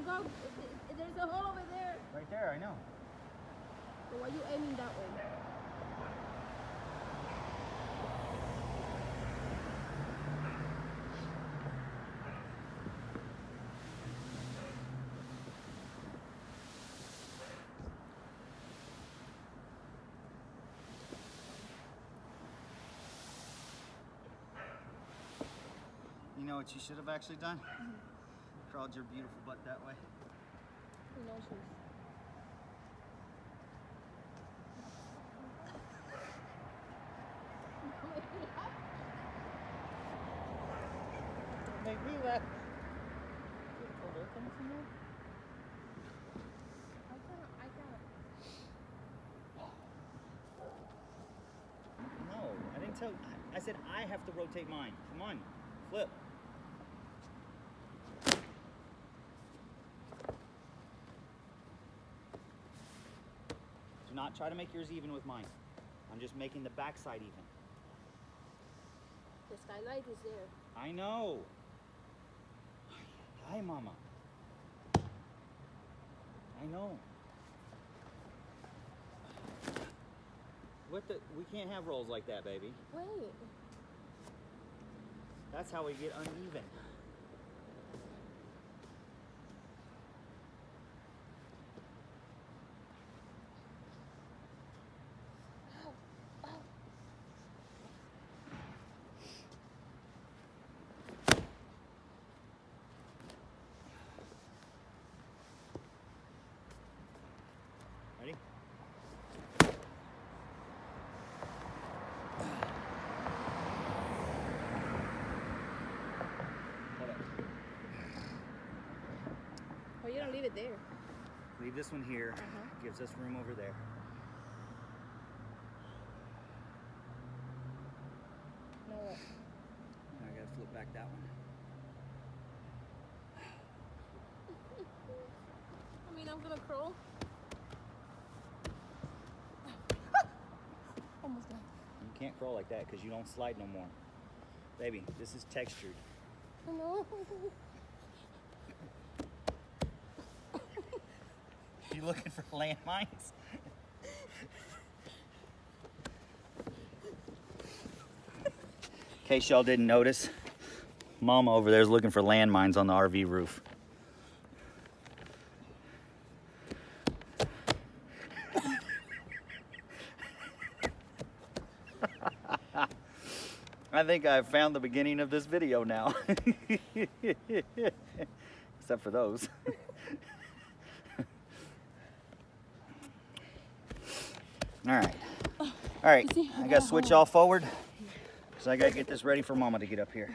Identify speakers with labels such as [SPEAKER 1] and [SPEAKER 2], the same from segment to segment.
[SPEAKER 1] look out. There's a hole over there.
[SPEAKER 2] Right there, I know.
[SPEAKER 1] So why are you aiming that way?
[SPEAKER 2] You know what you should have actually done? Crawled your beautiful butt that way.
[SPEAKER 1] No shoes.
[SPEAKER 2] Make me laugh.
[SPEAKER 1] I can't.
[SPEAKER 2] No, I didn't tell you. I said I have to rotate mine. Come on, flip. Do not try to make yours even with mine. I'm just making the backside even.
[SPEAKER 1] The skylight is there.
[SPEAKER 2] I know. Hi, Mama. I know. What the? We can't have rolls like that, baby.
[SPEAKER 1] Wait.
[SPEAKER 2] That's how we get uneven. Ready? Hold up.
[SPEAKER 1] Oh, you don't leave it there.
[SPEAKER 2] Leave this one here. Gives us room over there.
[SPEAKER 1] No.
[SPEAKER 2] I gotta flip back that one.
[SPEAKER 1] I mean, I'm gonna crawl. Almost done.
[SPEAKER 2] You can't crawl like that because you don't slide no more. Baby, this is textured.
[SPEAKER 1] No.
[SPEAKER 2] You looking for landmines? In case y'all didn't notice, Mama over there is looking for landmines on the RV roof. I think I've found the beginning of this video now. Except for those. Alright. Alright, I gotta switch all forward. So I gotta get this ready for Mama to get up here.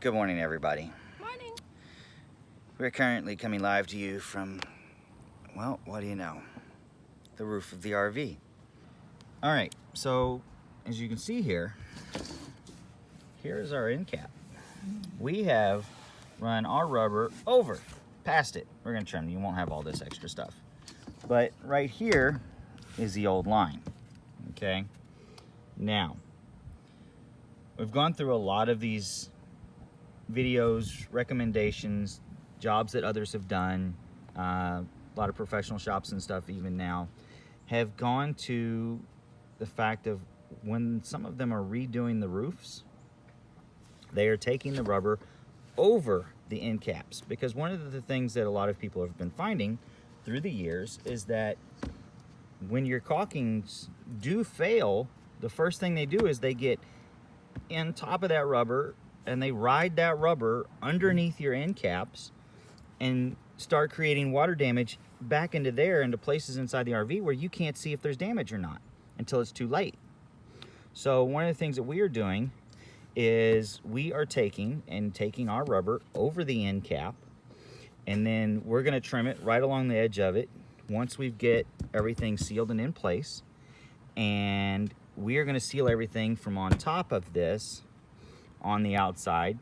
[SPEAKER 2] Good morning, everybody.
[SPEAKER 1] Morning.
[SPEAKER 2] We're currently coming live to you from, well, what do you know? The roof of the RV. All right, so as you can see here, here's our end cap. We have run our rubber over, past it. We're gonna trim, you won't have all this extra stuff. But right here is the old line, okay? Now, we've gone through a lot of these videos, recommendations, jobs that others have done, a lot of professional shops and stuff even now, have gone to the fact of when some of them are redoing the roofs, they are taking the rubber over the end caps. Because one of the things that a lot of people have been finding through the years is that when your caulkings do fail, the first thing they do is they get in top of that rubber and they ride that rubber underneath your end caps and start creating water damage back into places inside the RV where you can't see if there's damage or not until it's too late. So one of the things that we are doing is we are taking our rubber over the end cap, and then we're going to trim it right along the edge of it once we get everything sealed and in place. And we are going to seal everything from on top of this on the outside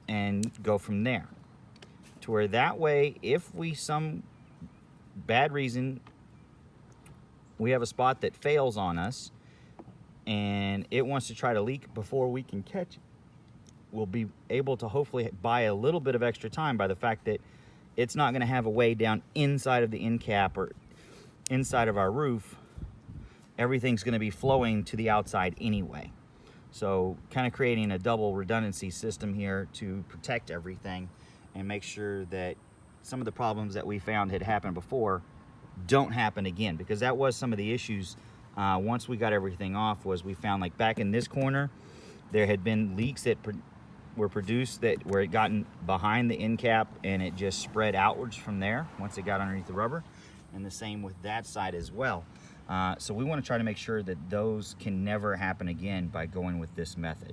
[SPEAKER 2] and go from there, to where that way, if we some bad reason we have a spot that fails on us and it wants to try to leak before we can catch it, we'll be able to hopefully buy a little bit of extra time by the fact that it's not going to have a way down inside of the end cap or inside of our roof. Everything's going to be flowing to the outside anyway. So kind of creating a double redundancy system here to protect everything and make sure that some of the problems that we found had happened before don't happen again, because that was some of the issues once we got everything off. Was we found, like, back in this corner there had been leaks that were produced that were gotten behind the end cap, and it just spread outwards from there once it got underneath the rubber, and the same with that side as well. So we want to try to make sure that those can never happen again by going with this method.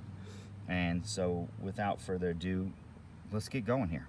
[SPEAKER 2] And so without further ado, let's get going here.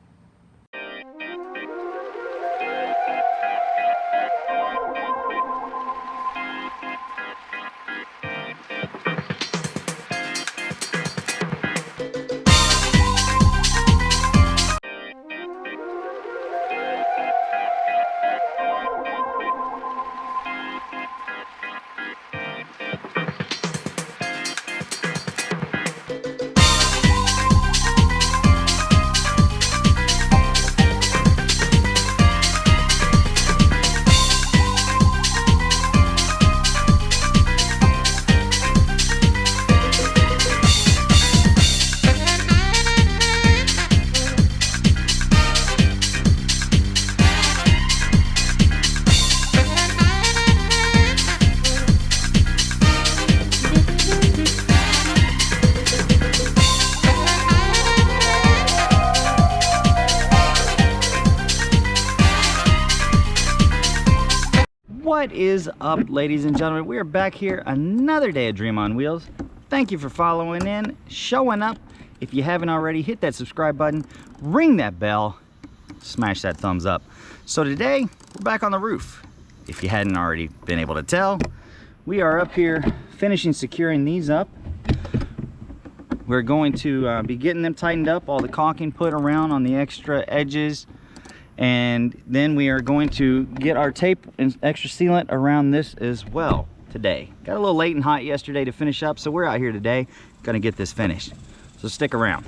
[SPEAKER 2] What is up, ladies and gentlemen? We are back here another day of Dream on Wheels. Thank you for following in, showing up. If you haven't already, hit that subscribe button, ring that bell, smash that thumbs up. So today we're back on the roof. If you hadn't already been able to tell, we are up here finishing securing these up. We're going to be getting them tightened up, all the caulking put around on the extra edges. And then we are going to get our tape and extra sealant around this as well today. Got a little late and hot yesterday to finish up, so we're out here today gonna get this finished. So stick around.